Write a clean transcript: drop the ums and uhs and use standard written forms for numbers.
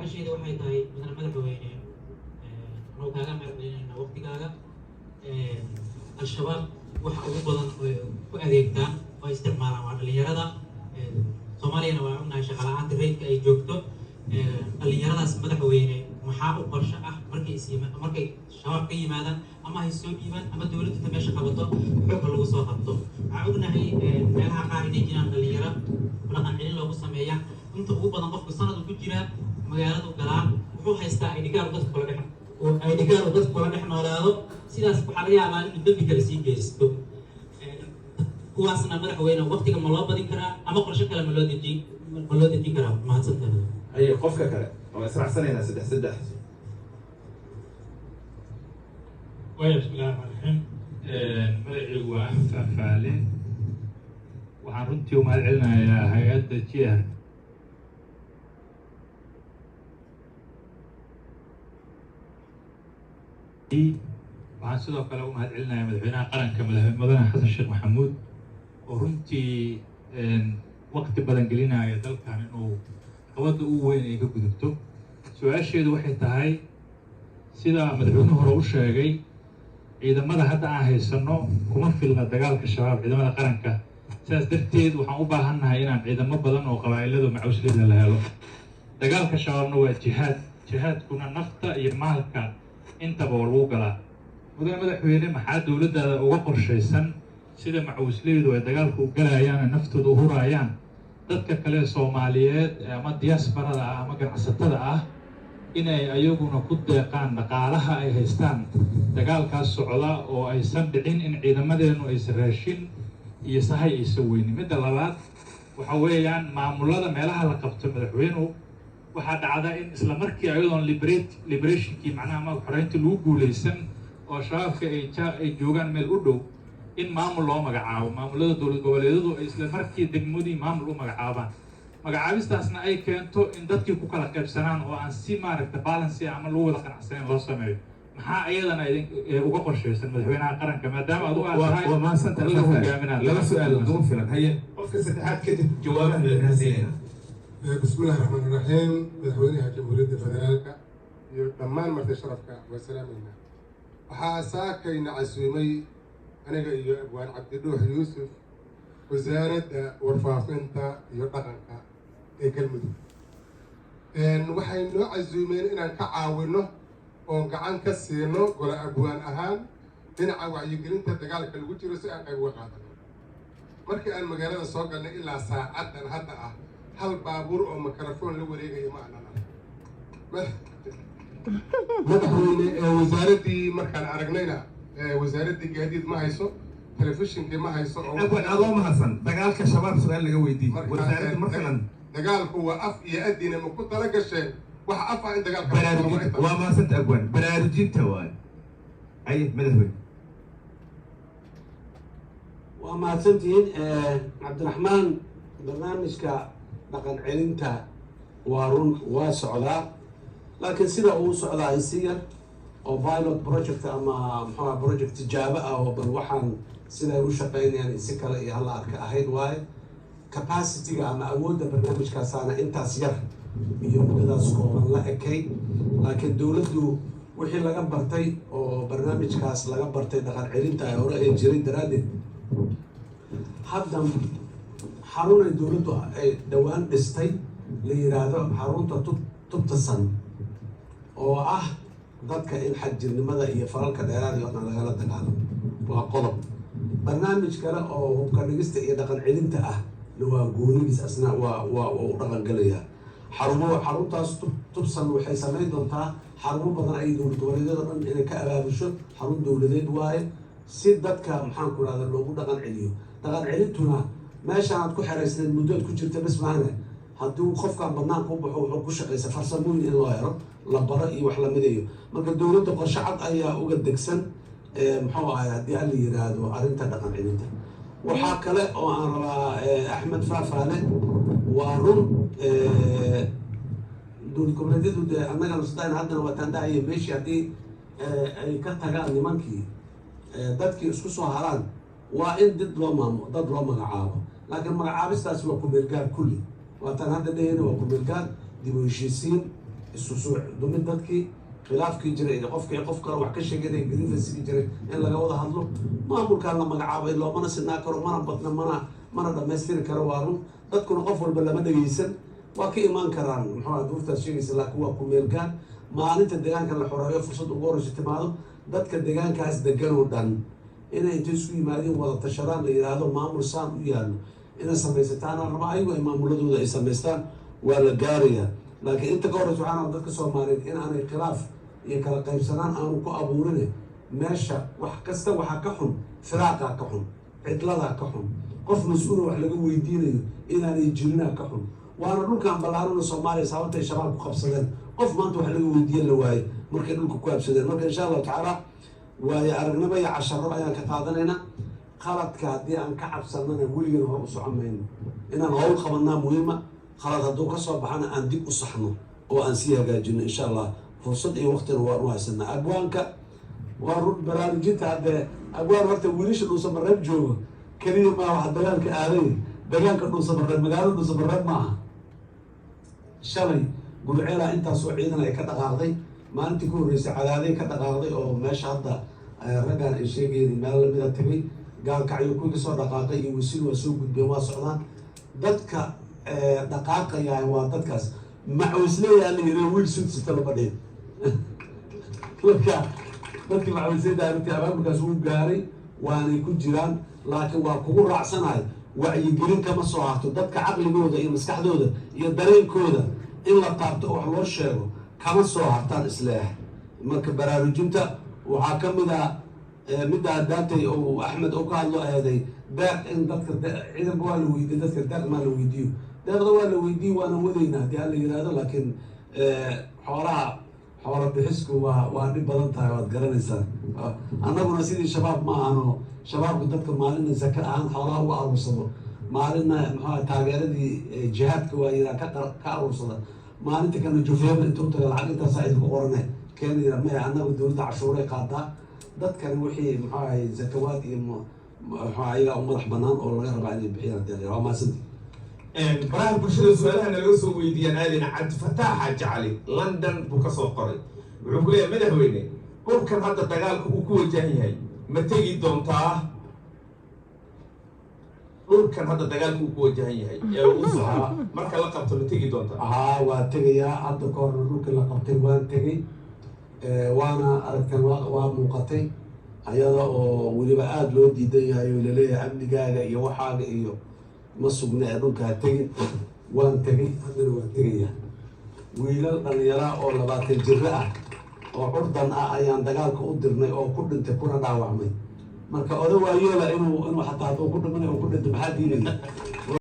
su-aasheeda waxay tahay mudane madaxweyne anuu kaaga mahadcelinayna waqtigaaga al-shabaab waxa ugu badan ku adeegtaan oo isticmaalaan waa dhalinyarada soomaaliyana waa ognahay shaqala-aanta reydka ay joogto dhalinyaradaas madaxweyne maxaa u qorsho ah markay shabaab ka yimaadaan ama hay soo dhiibaan ama dowladda ta meesha qabato xoogga lagu soo qabto waxaa ognahay meelaha qaar inay jiraan dhalinyaro dhaqan celin loogu sameeyaa inta ugu badan qofku sanadu ku jiraa magaaladu galaa wuxuu haystaa idhigaar dadka kula dhex noolaado sidaas waxaa laga yaabaa inuu dembi kale sii geysto kuwaasna madaxweyne waqtiga ma loo badin karaa ama qorsho kale ma loo dejin karaa mahadsantahay أي قفك كله أو إسرع سنة سدح بسم الله الرحمن الرحيم مدعي وأحمد فعلي waxaan runtii u mahadcelinayaa hay-adda JR waxaan sidoo kale u mahadcelinayaa madaxweynaha qaranka mudane xasan sheekh maxamuud oo runtii waqti badan gelinaya dalkan inuu qabada ugu weyn ay ka gudubto su-aasheedu waxay tahay sida madaxweynuhu hore u sheegay ciidamada hadda aan haysano kuma filna dagaalka shabaab ciidamada qaranka sidaas darteed waxaan u baahannahay inaan ciidamo badan oo qabaa'iladu macuslida la helo dagaalka shabaabna waa jihaadkuna nafta iyo maalka intaba oo lagu galaa mudane madaxweyne maxaa dowladdaada uga qorshaysan sida macusleydu ay dagaalka u galayaan naftooda u huraayaan dadka kale Soomaaliyeed ama diasporada ama ganacsatada ah inay ayaguna ku deeqaan dhaqaalaha ay haystaan dagaalkaas socda oo aysan dhicin in ciidamadeenu ay raashin iyo sahay ay soo weynin midda labaad waxa weeyaan maamulada meelaha la qabto madaxweynuhu waxaa dhacda in isla markii ayadoon liberationkii macnaha ama xoreyntii lagu guuleysan oo shabaabka ay joogaan meel u dhow in maamul loo magacaabo maamulada dowlad goboleedyadu ay isla markii degmadii maamul u magacaabaan magacaabistaasna ay keento in dadkii ku kala qaybsanaan oo aan si maaragta balance ama lagu wada qanacsaneyn loo sameeyo maxaa ayadana uga qorshaysan madaxweynaha qaranka maadaama adigu aad tahay وما سنت لما سؤال دون فيلم هي قفك السدحات كتب جوابها للنازلين بسم الله الرحمن الرحيم مدحوينها جمهورية فدرالك دمان مرتي شرفك وسلامنا waxaa saakayna casuumay aniga iyo abwaan cabdinuux yuusuf wasaaradda warfaafinta iyo dhaqanka ee galmudug waxay noo casuumeen inaan ka caawino oon gacan ka siino gole abwaan ahaan dhinaca wacyigelinta dagaalka lagu jiro si aan qayb uga qaadano markii aan magaalada soo galnay ilaa saacaddan hadda ah hal baabuur oo mikrafoon la wareegaya ma aanan madaxweyne wasaaraddii markaan aragnayna wasaaraddii gaadiid ma hayso telefishinkii ma hayso adoo mahadsan dagaalka shabaab su-aal laga weydiiyey wasaaradda markalan dagaalku waa af iyo adina ma ku tala gasheen wax af ah in dagaalka waa mahadsanta abwaan baraarujinta waay ay madaxweyne waa mahadsantihiin cabdiraxmaan barnaamijka dhaqan celinta waa run waa socdaa laakiin sida uu socdaa isiga oo pilot project ama muxuu project tijaabo ah oo bal waxaan siday u shaqeynayaan isi kale iyo halla arka ahayd waaye capacity-ga ama awoodda barnaamijkaasaana intaas yar iyo muddadaas kooban la ekay laakiin dowladdu wixii laga bartay oo barnaamijkaas laga bartay dhaqan celinta ay hore ay jiray daraaddeed hadda xarunay dowladdu ay dhowaan dhistay la yidhaahdo xarunta tubtasan oo ah dadka in xagjirnimada iyo falalka dheeraada iyo dhan lagala dagaalo waa qodob barnaamij kale oo hubka dhigista iyo dhaqan celinta ah waa goonigiis asna waa u dhaqan galayaa xaruntaas tubsan waxay samayn doontaa xarumo badan ay dowlad goboleedyada dhan inay ka abaabusho xarun dowladeed waaye si dadka maxaan ku rahda loogu dhaqan celiyo dhaqan celintuna meeshaanaad ku xeraysnayd muddood ku jirta bas maahane haddii qofkaan badnaan ku baxo wuxuu ku shaqaysa farsamooyin in loo helo la baro iyo wax lamidayo marka dowladda qorshe cad ayaa uga degsan muxuu ahay haddii aan la yiraahdo arrinta dhaqan celinta waxaa kale oo aan rabaa axmed faafaale waa run dowlad goboleedyadu dee annaga nusdayn haddana waa taandhahaya meeshii haddii ay ka tagaan nimankii dadkii isku soo haraan waa in dad loo magacaabo laakiin magacaabistaasi waa ku-meelgaar kulli waataan hadda dhehayna waa ku-meelgaar dib u heshiisiin السوسوع دومين دتكي خلاف كي جري قف كي قف كلا wax ka sheegay grievances jiray in laga wada hadlo maamulka la magacaabay loo mana sinaa karo mana badna mana dhameystiri karo waarun dadkuna qof walba lama dhageysan waa ka iman karaan muxuu duurta sheegaysa la kuwa ku meelgaan maalinta deegaanka la xoreeyo fursad ugu horeysa timaado dadka deegaankaas degan oo dhan inay inta isku yimaadeen wada tashadaan la yiraahdo maamul saan u yaalo inay samaysataan ama ayagu ay maamuladooda ay samaystaan waa la gaarayaa laakiin inta ka horeysa waxaan dadka Soomaaliyeed in aanay khilaaf iyo kala qaybsanaan aanu ku abuurin meesha wax kasta waxa ka xun firaaqa ka xun cidlada ka xun qof mas'uul wax laga weydiinayo inaanay jirina ka xun waana dhulkan ballaaran Soomaaliya sababtay shabaab ku qabsadeen qof maanta wax laga weydiin la waayay markay dhulka ku absadeen marka insha Allah taala waaya aragnaba iyo casharro ayaan ka qaadanayna qaladka haddii aan ka cabsanana weligeena hor u socomayno inaan hawl qabanaa muhiima qalad hadduu ka soo baxana aan dib u saxno oo aan sii hagaajino insha Allah fursad iyo waqtina waan u haysanaa abwaanka waa run baraarujinta haddee abwaan horta wiilasha dhuusamareeb jooga keliya maa wax dagaalka aaday dagaalka dhuusamareeb magaalada dhuusamareeb maaha shalay gurceelaa intaasoo ciidan ay ka dhaqaaqday maalintii ku horreysay cadaaday ka dhaqaaqday oo meesha hadda raggaan ay sheegayeen meel lamida tagay gaalkacyo kuwii kasoo dhaqaaqay iyo wasiir waa soo gudbeen waa socdaan dadka dhaqaaqayaa waa dadkaas macawisleeyaa la yiri wiil sudsita lama dhihin marka dadkii macawisleeda arrintii abaabulkaas uu gaaray waanay ku jiraan laakiin waa kugu raacsanahay wacyigelin kama soo harto dadka caqligooda iyo maskaxdooda iyo dareenkooda in la taabto oo wax loo sheego kama soo hartaan isleex marka baraarujinta waxaa ka mid ah midda daatay oo Axmed oo ka hadlo aaday daaq in dadka ciidanka waa la weydiiyay dadka daaq ma la weydiiyo daaqda waa la weydiiyay waana wadaynaa hadii la yiraahdo laakiin xoolo bixisku waa dhib badan tahay waad garanaysaa annaguna sidii shabaab ma ahano shabaabku dadka maalin zaka ahaan xoolaha u aruursado maalina maxaa taageeradii jihaadka waa yiraa ka aruursada maalinta kana jufeeba intuu taga lacag intaas ay ku qoranay keenaya ma annagu dawladda cashuuray qaadaa dadkan wixii maxaa ay zakawaad iyo maxaa ayaga u madax bannaan oo laga rabaa inay bixiyaan deeqay waa maasantii baraha bulshada su'aalaha laga soo weydiiyaan aadina Cabdi Fataax Xaaji Cali London buu ka soo qoray wuxuu ku leeyahay madaxweyne qofkan hadda dagaalka uu ku wajahan yahay ma tegi doontaa dhulkan hadda dagaalka uu ku wajahan yahay ee uu saxa marka la qabto ma tegi doontaa waa tegayaa hadda ka hor dhulka la qabtay waan tegay waana aragtan waa muuqatay ayada oo weliba aada loo diidan yahay oo laleeyahay amnigaaga iyo waxaaga iyo ma sugna ee dhulkaa tegin waan tegay haddana waan tegayaa wiilal dhallinyara oo 20 jiro ah oo curdan ah ayaan dagaalka u dirnay oo ku dhintay kuna dhaawacmay marka oday waayeela inuu xataa hadduu ku dhimanayo ku dhinto maxaa diidaya